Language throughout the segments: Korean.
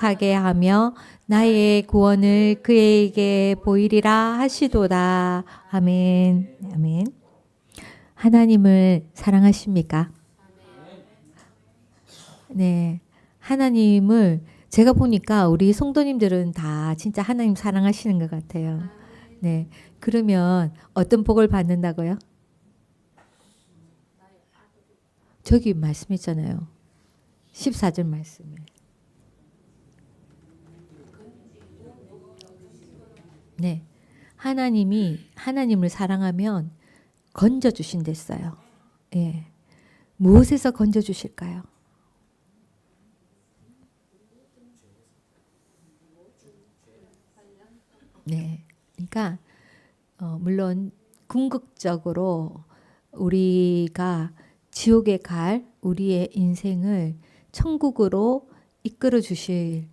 하게 하며 나의 구원을 그에게 보이리라 하시도다. 아멘. 아멘. 하나님을 사랑하십니까? 네. 하나님을 제가 보니까 우리 성도님들은 다 진짜 하나님 사랑하시는 것 같아요. 네. 그러면 어떤 복을 받는다고요? 저기 말씀했잖아요. 14절 말씀에. 네. 하나님을 사랑하면 건져 주신댔어요. 예. 무엇에서 건져 주실까요? 네. 그러니까 물론 궁극적으로 우리가 지옥에 갈 우리의 인생을 천국으로 이끌어 주실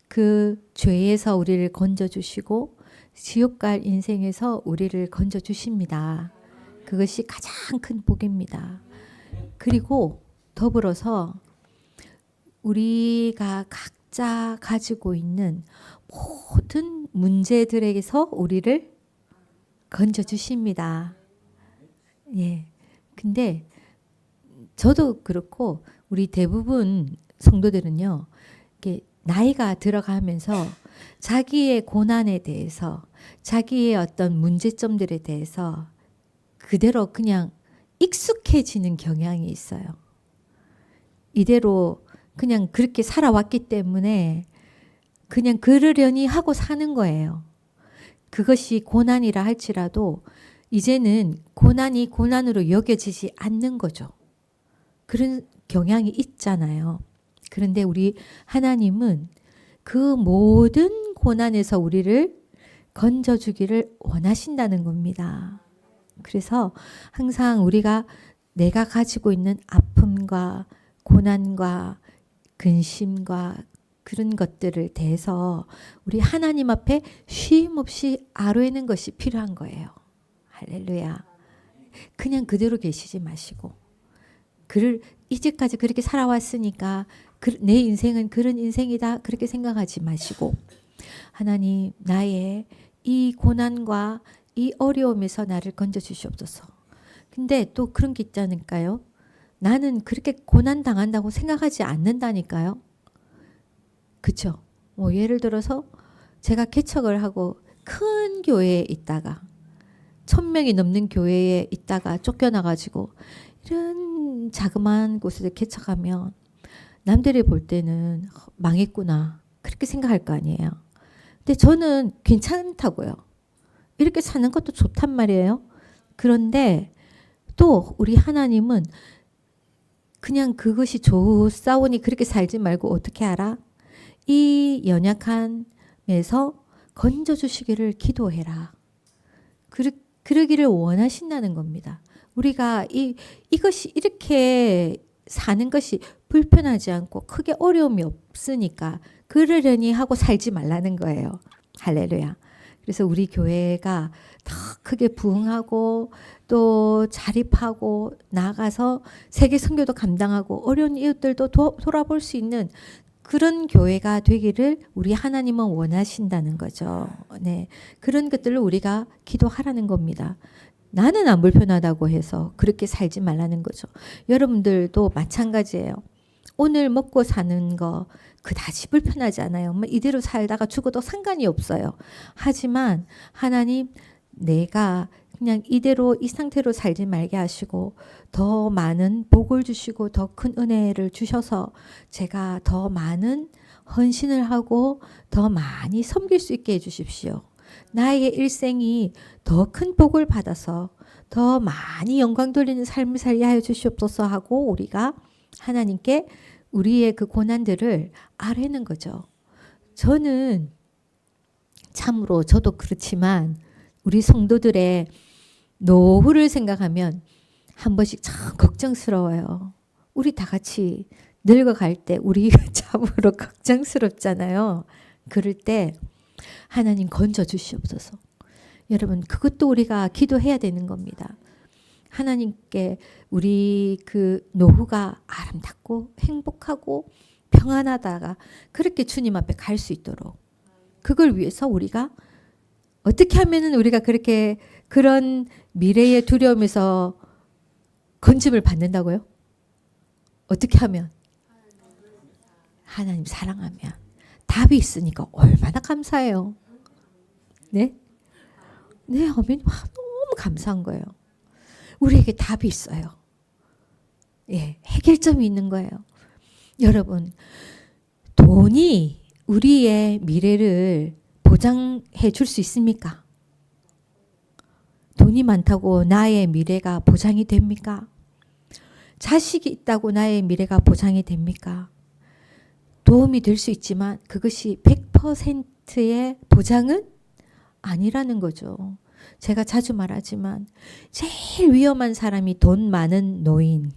그 죄에서 우리를 건져 주시고 지옥 갈 인생에서 우리를 건져 주십니다. 그것이 가장 큰 복입니다. 그리고 더불어서 우리가 각자 가지고 있는 모든 문제들에게서 우리를 건져 주십니다. 예. 근데 저도 그렇고 우리 대부분 성도들은요, 이렇게 나이가 들어가면서 자기의 고난에 대해서, 자기의 어떤 문제점들에 대해서 그대로 그냥 익숙해지는 경향이 있어요. 이대로 그냥 그렇게 살아왔기 때문에 그냥 그러려니 하고 사는 거예요. 그것이 고난이라 할지라도 이제는 고난이 고난으로 여겨지지 않는 거죠. 그런 경향이 있잖아요. 그런데 우리 하나님은 그 모든 고난에서 우리를 건져주기를 원하신다는 겁니다. 그래서 항상 우리가 내가 가지고 있는 아픔과 고난과 근심과 그런 것들을 대해서 우리 하나님 앞에 쉼 없이 아뢰는 것이 필요한 거예요. 할렐루야. 그냥 그대로 계시지 마시고 이제까지 그렇게 살아왔으니까 내 인생은 그런 인생이다 그렇게 생각하지 마시고 하나님 나의 이 고난과 이 어려움에서 나를 건져 주시옵소서. 근데 또 그런 게 있지 않을까요? 나는 그렇게 고난 당한다고 생각하지 않는다니까요. 그쵸? 뭐 예를 들어서 제가 개척을 하고 큰 교회에 있다가 1000명이 넘는 교회에 있다가 쫓겨나가지고 이런 자그마한 곳에서 개척하면 남들이 볼 때는 망했구나 그렇게 생각할 거 아니에요. 근데 저는 괜찮다고요. 이렇게 사는 것도 좋단 말이에요. 그런데 또 우리 하나님은 그냥 그것이 좋사오니 그렇게 살지 말고 어떻게 알아? 이 연약함에서 건져주시기를 기도해라. 그러기를 원하신다는 겁니다. 우리가 이것이 이렇게 사는 것이 불편하지 않고 크게 어려움이 없으니까 그러려니 하고 살지 말라는 거예요. 할렐루야. 그래서 우리 교회가 더 크게 부흥하고 또 자립하고 나가서 세계 선교도 감당하고 어려운 이웃들도 돌아볼 수 있는 그런 교회가 되기를 우리 하나님은 원하신다는 거죠. 네, 그런 것들을 우리가 기도하라는 겁니다. 나는 안 불편하다고 해서 그렇게 살지 말라는 거죠. 여러분들도 마찬가지예요. 오늘 먹고 사는 거 그다지 불편하지 않아요. 이대로 살다가 죽어도 상관이 없어요. 하지만 하나님 내가 그냥 이대로 이 상태로 살지 말게 하시고 더 많은 복을 주시고 더 큰 은혜를 주셔서 제가 더 많은 헌신을 하고 더 많이 섬길 수 있게 해주십시오. 나의 일생이 더 큰 복을 받아서 더 많이 영광 돌리는 삶을 살게 하여 주시옵소서 하고 우리가 하나님께 우리의 그 고난들을 아뢰는 거죠. 저는 참으로 저도 그렇지만 우리 성도들의 노후를 생각하면 한 번씩 참 걱정스러워요. 우리 다 같이 늙어갈 때 우리 참으로 걱정스럽잖아요. 그럴 때 하나님 건져 주시옵소서. 여러분 그것도 우리가 기도해야 되는 겁니다. 하나님께 우리 그 노후가 아름답고 행복하고 평안하다가 그렇게 주님 앞에 갈 수 있도록 그걸 위해서 우리가 어떻게 하면은 우리가 그렇게 그런 미래의 두려움에서 건짐을 받는다고요? 어떻게 하면? 하나님 사랑하면. 답이 있으니까 얼마나 감사해요. 네? 네, 아멘. 너무 감사한 거예요. 우리에게 답이 있어요. 예, 해결점이 있는 거예요. 여러분, 돈이 우리의 미래를 보장해 줄 수 있습니까? 돈이 많다고 나의 미래가 보장이 됩니까? 자식이 있다고 나의 미래가 보장이 됩니까? 도움이 될 수 있지만 그것이 100%의 보장은 아니라는 거죠. 제가 자주 말하지만 제일 위험한 사람이 돈 많은 노인.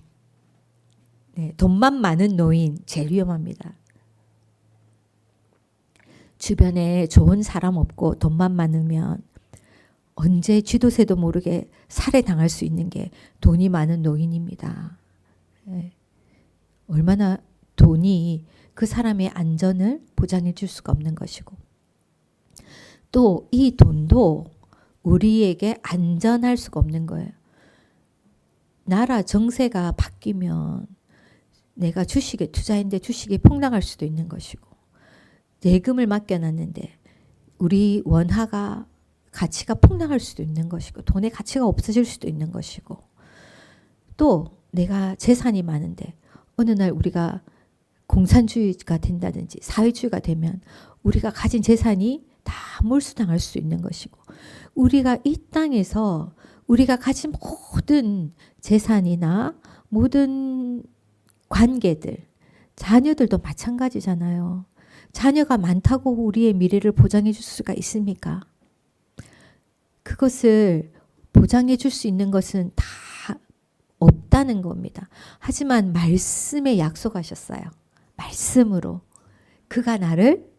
네, 돈만 많은 노인 제일 위험합니다. 주변에 좋은 사람 없고 돈만 많으면 언제 쥐도새도 모르게 살해당할 수 있는 게 돈이 많은 노인입니다. 네. 얼마나 돈이 그 사람의 안전을 보장해 줄 수가 없는 것이고 또 이 돈도 우리에게 안전할 수가 없는 거예요. 나라 정세가 바뀌면 내가 주식에 투자했는데 주식이 폭락할 수도 있는 것이고 예금을 맡겨놨는데 우리 원화가 가치가 폭락할 수도 있는 것이고 돈의 가치가 없어질 수도 있는 것이고 또 내가 재산이 많은데 어느 날 우리가 공산주의가 된다든지 사회주의가 되면 우리가 가진 재산이 다 몰수당할 수 있는 것이고 우리가 이 땅에서 우리가 가진 모든 재산이나 모든 관계들 자녀들도 마찬가지잖아요. 자녀가 많다고 우리의 미래를 보장해 줄 수가 있습니까? 그것을 보장해 줄 수 있는 것은 다 없다는 겁니다. 하지만 말씀에 약속하셨어요. 말씀으로 그가 나를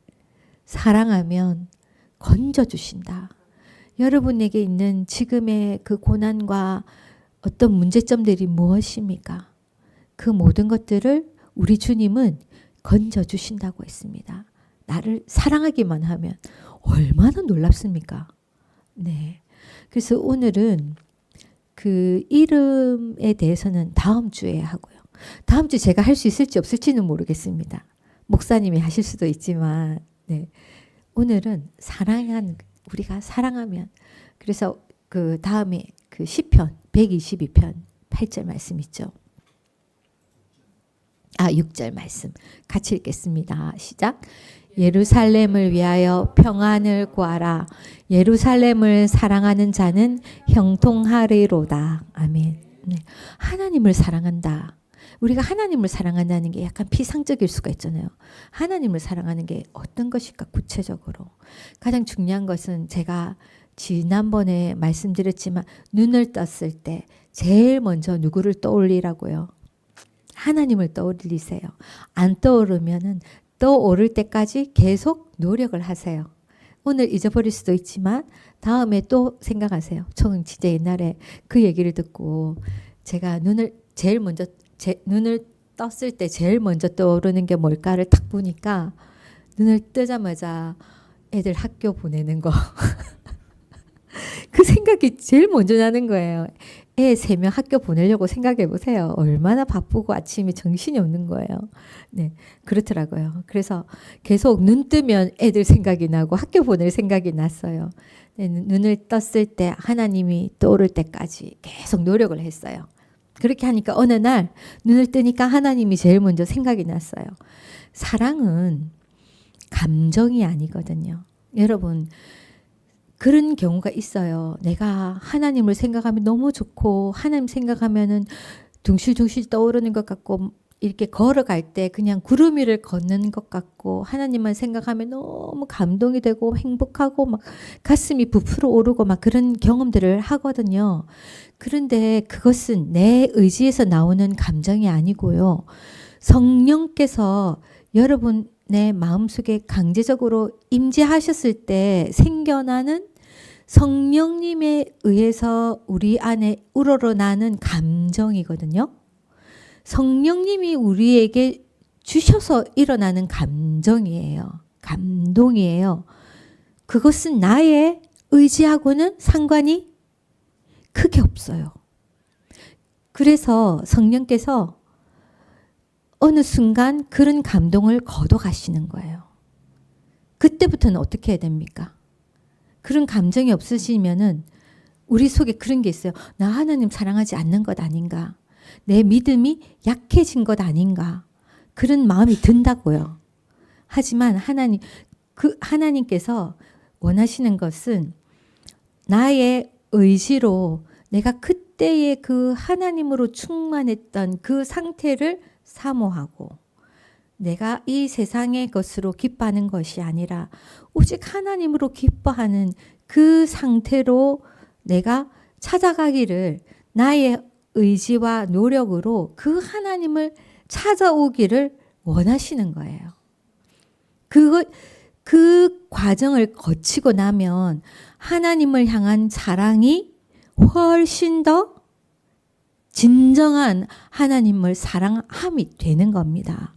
사랑하면 건져주신다. 여러분에게 있는 지금의 그 고난과 어떤 문제점들이 무엇입니까? 그 모든 것들을 우리 주님은 건져주신다고 했습니다. 나를 사랑하기만 하면 얼마나 놀랍습니까? 네. 그래서 오늘은 그 이름에 대해서는 다음 주에 하고요. 다음 주 제가 할 수 있을지 없을지는 모르겠습니다. 목사님이 하실 수도 있지만, 네. 오늘은 우리가 사랑하면, 그래서 그 다음에 그 시편 122편 8절 말씀 있죠. 6절 말씀 같이 읽겠습니다. 시작. 예루살렘을 위하여 평안을 구하라. 예루살렘을 사랑하는 자는 형통하리로다. 아멘. 네. 하나님을 사랑한다. 우리가 하나님을 사랑한다는 게 약간 피상적일 수가 있잖아요. 하나님을 사랑하는 게 어떤 것일까 구체적으로. 가장 중요한 것은 제가 지난번에 말씀드렸지만 눈을 떴을 때 제일 먼저 누구를 떠올리라고요. 하나님을 떠올리세요. 안 떠오르면은 떠오를 때까지 계속 노력을 하세요. 오늘 잊어버릴 수도 있지만 다음에 또 생각하세요. 저는 진짜 옛날에 그 얘기를 듣고 제가 눈을 떴을 때 제일 먼저 떠오르는 게 뭘까를 딱 보니까 눈을 뜨자마자 애들 학교 보내는 거. 그 생각이 제일 먼저 나는 거예요. 애 3명 학교 보내려고 생각해 보세요. 얼마나 바쁘고 아침에 정신이 없는 거예요. 네, 그렇더라고요. 그래서 계속 눈 뜨면 애들 생각이 나고 학교 보낼 생각이 났어요. 네, 눈을 떴을 때 하나님이 떠오를 때까지 계속 노력을 했어요. 그렇게 하니까 어느 날 눈을 뜨니까 하나님이 제일 먼저 생각이 났어요. 사랑은 감정이 아니거든요. 여러분, 그런 경우가 있어요. 내가 하나님을 생각하면 너무 좋고 하나님 생각하면은 둥실둥실 떠오르는 것 같고 이렇게 걸어갈 때 그냥 구름 위를 걷는 것 같고 하나님만 생각하면 너무 감동이 되고 행복하고 막 가슴이 부풀어 오르고 막 그런 경험들을 하거든요. 그런데 그것은 내 의지에서 나오는 감정이 아니고요. 성령께서 여러분의 마음속에 강제적으로 임재하셨을 때 생겨나는 성령님에 의해서 우리 안에 우러러나는 감정이거든요. 성령님이 우리에게 주셔서 일어나는 감정이에요. 감동이에요. 그것은 나의 의지하고는 상관이 크게 없어요. 그래서 성령께서 어느 순간 그런 감동을 거둬 가시는 거예요. 그때부터는 어떻게 해야 됩니까? 그런 감정이 없으시면은 우리 속에 그런 게 있어요. 나 하나님 사랑하지 않는 것 아닌가? 내 믿음이 약해진 것 아닌가? 그런 마음이 든다고요. 하지만 하나님께서 원하시는 것은 나의 의지로 내가 그때의 그 하나님으로 충만했던 그 상태를 사모하고 내가 이 세상의 것으로 기뻐하는 것이 아니라 오직 하나님으로 기뻐하는 그 상태로 내가 찾아가기를 나의 의지와 노력으로 그 하나님을 찾아오기를 원하시는 거예요. 그 과정을 거치고 나면 하나님을 향한 사랑이 훨씬 더 진정한 하나님을 사랑함이 되는 겁니다.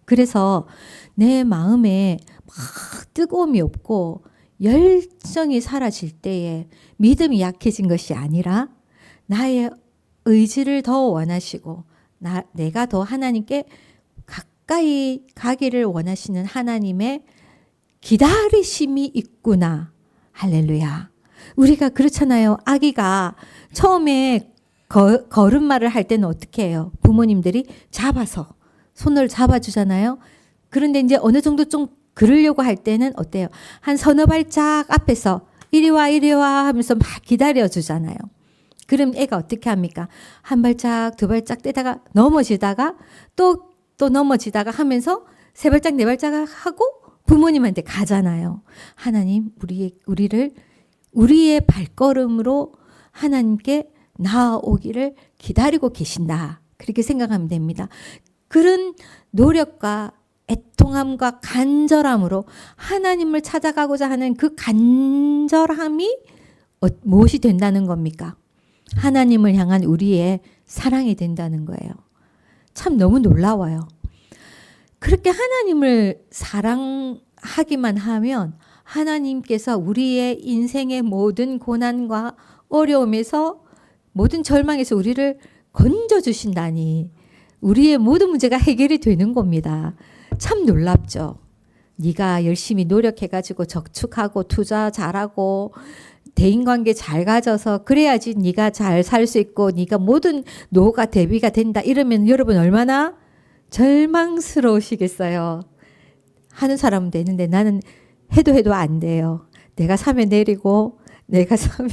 그래서 내 마음에 막 뜨거움이 없고 열정이 사라질 때에 믿음이 약해진 것이 아니라 나의 의지를 더 원하시고 내가 더 하나님께 가까이 가기를 원하시는 하나님의 기다리심이 있구나. 할렐루야. 우리가 그렇잖아요. 아기가 처음에 걸음마를 할 때는 어떻게 해요? 부모님들이 잡아서 손을 잡아주잖아요. 그런데 이제 어느 정도 좀 그러려고 할 때는 어때요? 한 서너 발짝 앞에서 이리 와 하면서 막 기다려주잖아요. 그럼 애가 어떻게 합니까? 한 발짝 두 발짝 떼다가 넘어지다가 또 넘어지다가 하면서 세 발짝 네 발짝 하고 부모님한테 가잖아요. 하나님 우리의 발걸음으로 하나님께 나아오기를 기다리고 계신다. 그렇게 생각하면 됩니다. 그런 노력과 애통함과 간절함으로 하나님을 찾아가고자 하는 그 간절함이 무엇이 된다는 겁니까? 하나님을 향한 우리의 사랑이 된다는 거예요. 참 너무 놀라워요. 그렇게 하나님을 사랑하기만 하면 하나님께서 우리의 인생의 모든 고난과 어려움에서 모든 절망에서 우리를 건져주신다니 우리의 모든 문제가 해결이 되는 겁니다. 참 놀랍죠. 네가 열심히 노력해가지고 저축하고 투자 잘하고 대인관계 잘 가져서 그래야지 네가 잘 살 수 있고 네가 모든 노후가 대비가 된다 이러면 여러분 얼마나 절망스러우시겠어요. 하는 사람은 되는데 나는 해도 안 돼요. 내가 사면 내리고 내가 사면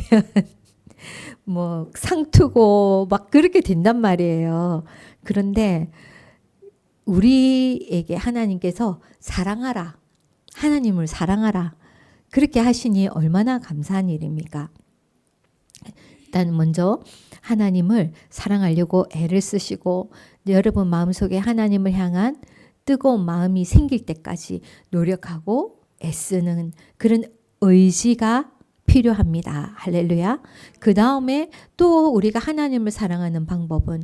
뭐 상투고 막 그렇게 된단 말이에요. 그런데 우리에게 하나님께서 사랑하라. 하나님을 사랑하라. 그렇게 하시니 얼마나 감사한 일입니까? 일단 먼저 하나님을 사랑하려고 애를 쓰시고 여러분 마음속에 하나님을 향한 뜨거운 마음이 생길 때까지 노력하고 애쓰는 그런 의지가 필요합니다. 할렐루야. 그 다음에 또 우리가 하나님을 사랑하는 방법은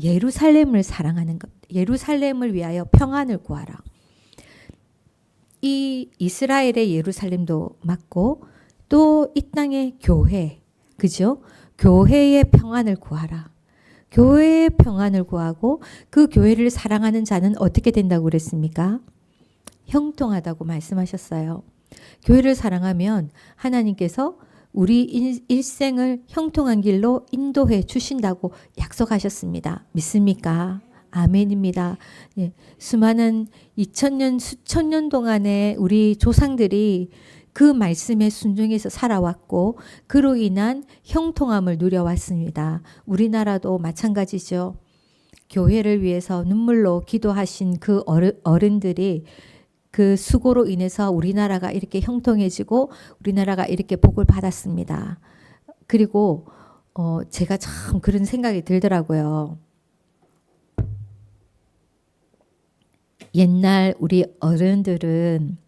예루살렘을 사랑하는 것. 예루살렘을 위하여 평안을 구하라. 이 이스라엘의 예루살렘도 맞고 또 이 땅의 교회, 그죠? 교회의 평안을 구하라. 교회의 평안을 구하고 그 교회를 사랑하는 자는 어떻게 된다고 그랬습니까? 형통하다고 말씀하셨어요. 교회를 사랑하면 하나님께서 우리 일생을 형통한 길로 인도해 주신다고 약속하셨습니다. 믿습니까? 아멘입니다. 예, 수많은 2000년, 수천 년 동안에 우리 조상들이 그 말씀에 순종해서 살아왔고 그로 인한 형통함을 누려왔습니다. 우리나라도 마찬가지죠. 교회를 위해서 눈물로 기도하신 그 어른들이 그 수고로 인해서 우리나라가 이렇게 형통해지고 우리나라가 이렇게 복을 받았습니다. 그리고 제가 참 그런 생각이 들더라고요. 옛날 우리 어른들은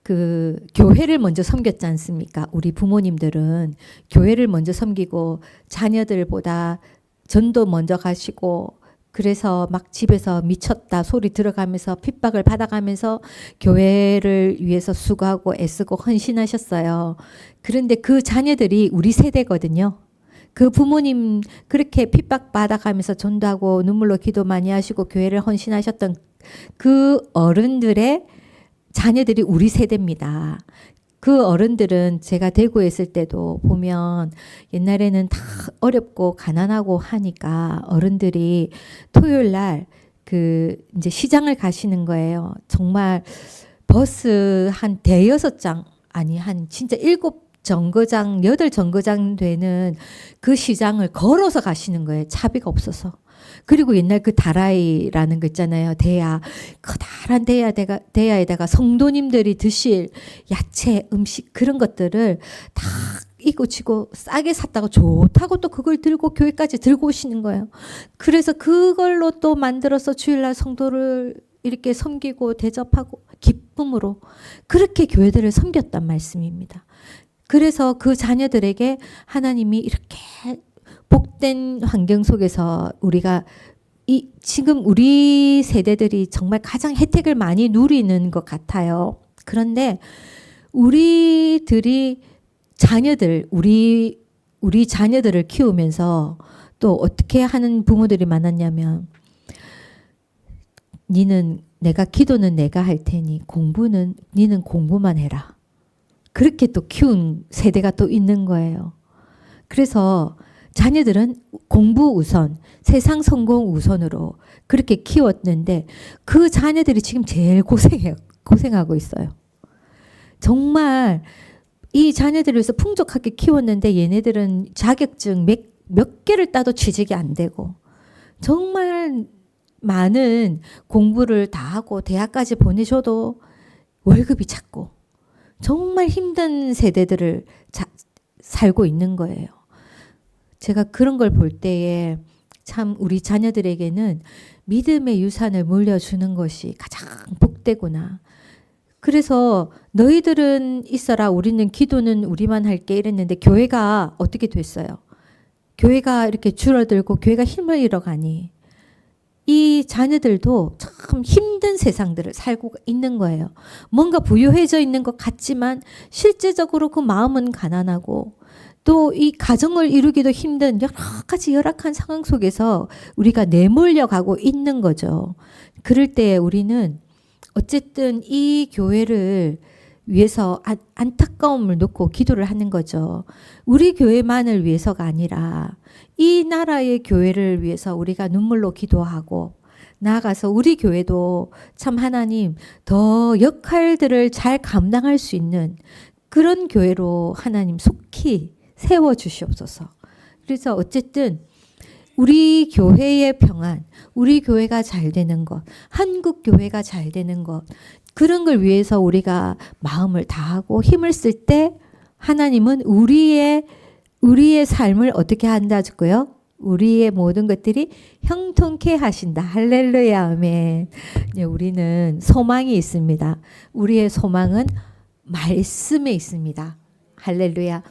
그 교회를 먼저 섬겼지 않습니까? 우리 부모님들은 교회를 먼저 섬기고 자녀들보다 전도 먼저 가시고 그래서 막 집에서 미쳤다 소리 들어가면서 핍박을 받아가면서 교회를 위해서 수고하고 애쓰고 헌신하셨어요. 그런데 그 자녀들이 우리 세대거든요. 그 부모님 그렇게 핍박받아가면서 전도하고 눈물로 기도 많이 하시고 교회를 헌신하셨던 그 어른들의 자녀들이 우리 세대입니다. 그 어른들은 제가 대구에 있을 때도 보면 옛날에는 다 어렵고 가난하고 하니까 어른들이 토요일 날 그 이제 시장을 가시는 거예요. 정말 버스 한 대여섯 장 아니 한 진짜 7정거장 8정거장 되는 그 시장을 걸어서 가시는 거예요. 차비가 없어서. 그리고 옛날 그 다라이라는 거 있잖아요. 대야. 커다란 대야에다가 성도님들이 드실 야채, 음식 그런 것들을 다 이고치고 싸게 샀다가 좋다고 또 그걸 들고 교회까지 들고 오시는 거예요. 그래서 그걸로 또 만들어서 주일날 성도를 이렇게 섬기고 대접하고 기쁨으로 그렇게 교회들을 섬겼단 말씀입니다. 그래서 그 자녀들에게 하나님이 이렇게 복된 환경 속에서 우리가 지금 우리 세대들이 정말 가장 혜택을 많이 누리는 것 같아요. 그런데 우리들이 자녀들, 우리 자녀들을 키우면서 또 어떻게 하는 부모들이 많았냐면 내가 기도는 내가 할 테니 공부는 니는 공부만 해라. 그렇게 또 키운 세대가 또 있는 거예요. 그래서 자녀들은 공부 우선, 세상 성공 우선으로 그렇게 키웠는데 그 자녀들이 지금 제일 고생하고 있어요. 정말 이 자녀들을 위해서 풍족하게 키웠는데 얘네들은 자격증 몇 개를 따도 취직이 안 되고 정말 많은 공부를 다 하고 대학까지 보내줘도 월급이 작고 정말 힘든 세대들을 살고 있는 거예요. 제가 그런 걸 볼 때에 참 우리 자녀들에게는 믿음의 유산을 물려주는 것이 가장 복되구나. 그래서 너희들은 있어라 우리는 기도는 우리만 할게 이랬는데 교회가 어떻게 됐어요? 교회가 이렇게 줄어들고 교회가 힘을 잃어가니 이 자녀들도 참 힘든 세상들을 살고 있는 거예요. 뭔가 부유해져 있는 것 같지만 실제적으로 그 마음은 가난하고 또 이 가정을 이루기도 힘든 여러 가지 열악한 상황 속에서 우리가 내몰려 가고 있는 거죠. 그럴 때 우리는 어쨌든 이 교회를 위해서 안타까움을 놓고 기도를 하는 거죠. 우리 교회만을 위해서가 아니라 이 나라의 교회를 위해서 우리가 눈물로 기도하고 나아가서 우리 교회도 참 하나님 더 역할들을 잘 감당할 수 있는 그런 교회로 하나님 속히 세워주시옵소서. 그래서 어쨌든 우리 교회의 평안, 우리 교회가 잘 되는 것, 한국 교회가 잘 되는 것, 그런 걸 위해서 우리가 마음을 다하고 힘을 쓸 때 하나님은 우리의 삶을 어떻게 한다고요? 우리의 모든 것들이 형통케 하신다. 할렐루야, 아멘. 우리는 소망이 있습니다. 우리의 소망은 말씀에 있습니다. 할렐루야.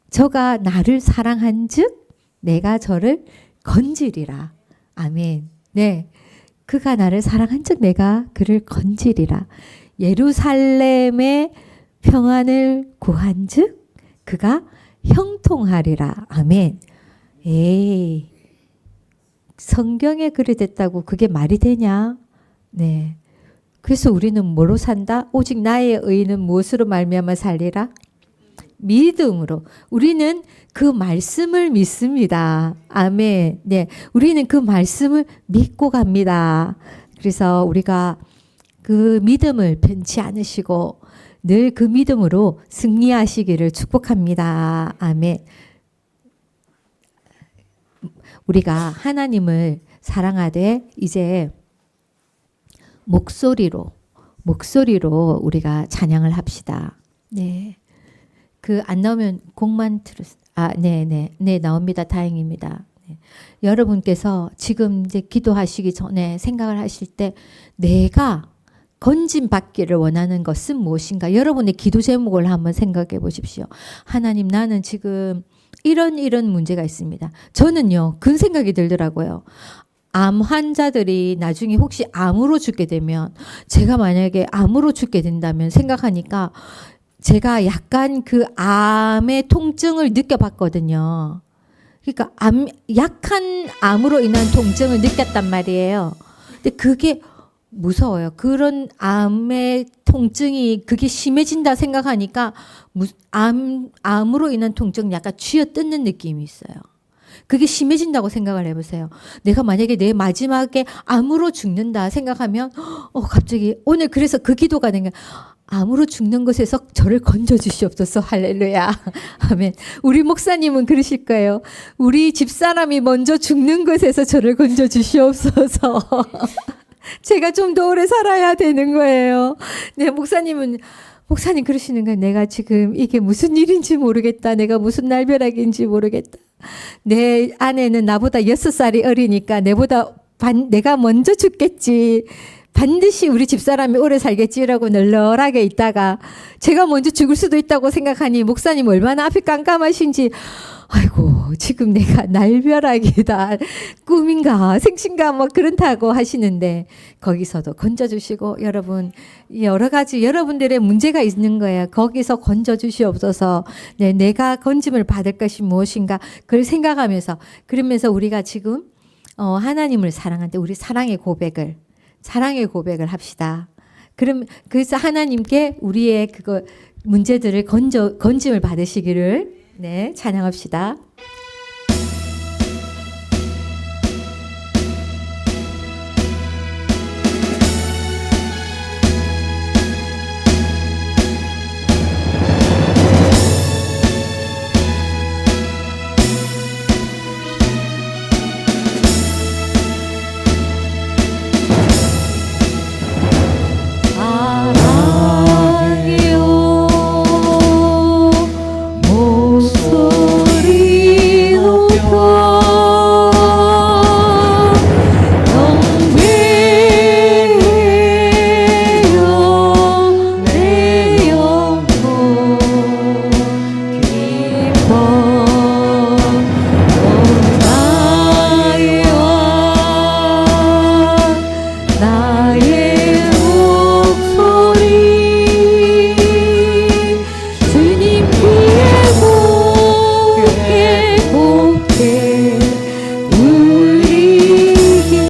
저가 나를 사랑한즉 내가 저를 건지리라. 아멘. 네, 그가 나를 사랑한즉 내가 그를 건지리라. 예루살렘의 평안을 구한즉 그가 형통하리라. 아멘. 에이, 성경에 그리 됐다고 그게 말이 되냐? 네. 그래서 우리는 뭐로 산다? 오직 나의 의는 무엇으로 말미암아 살리라? 믿음으로. 우리는 그 말씀을 믿습니다. 아멘. 네, 우리는 그 말씀을 믿고 갑니다. 그래서 우리가 그 믿음을 변치 않으시고 늘 그 믿음으로 승리하시기를 축복합니다. 아멘. 우리가 하나님을 사랑하되 이제 목소리로 우리가 찬양을 합시다. 네. 그 안 나오면 곡만 네, 나옵니다. 다행입니다. 네. 여러분께서 지금 이제 기도하시기 전에 생각을 하실 때 내가 건진 받기를 원하는 것은 무엇인가? 여러분의 기도 제목을 한번 생각해 보십시오. 하나님, 나는 지금 이런 문제가 있습니다. 저는요, 그런 생각이 들더라고요. 암 환자들이 나중에 혹시 암으로 죽게 되면, 제가 만약에 암으로 죽게 된다면 생각하니까 제가 약간 그 암의 통증을 느껴봤거든요. 그러니까 약한 암으로 인한 통증을 느꼈단 말이에요. 근데 그게 무서워요. 그런 암의 통증이 그게 심해진다 생각하니까 암으로 인한 통증 약간 쥐어뜯는 느낌이 있어요. 그게 심해진다고 생각을 해보세요. 내가 만약에 내 마지막에 암으로 죽는다 생각하면 갑자기 오늘 그래서 그 기도가 된 게, 암으로 죽는 것에서 저를 건져주시옵소서. 할렐루야. 아멘. 우리 목사님은 그러실 거예요. 우리 집사람이 먼저 죽는 것에서 저를 건져주시옵소서. 제가 좀 더 오래 살아야 되는 거예요. 네, 목사님 그러시는 거예요. 내가 지금 이게 무슨 일인지 모르겠다. 내가 무슨 날벼락인지 모르겠다. 내 아내는 나보다 6살이 어리니까 내가 먼저 죽겠지. 반드시 우리 집사람이 오래 살겠지라고 널널하게 있다가 제가 먼저 죽을 수도 있다고 생각하니 목사님 얼마나 앞이 깜깜하신지, 아이고 지금 내가 날벼락이다, 꿈인가 생신가 뭐 그렇다고 하시는데, 거기서도 건져주시고, 여러분 여러 가지 여러분들의 문제가 있는 거예요. 거기서 건져주시옵소서. 네, 내가 건짐을 받을 것이 무엇인가 그걸 생각하면서, 그러면서 우리가 지금 하나님을 사랑하는데 우리 사랑의 고백을 합시다. 그래서 하나님께 우리의 그거 문제들을 건짐을 받으시기를, 네, 찬양합시다.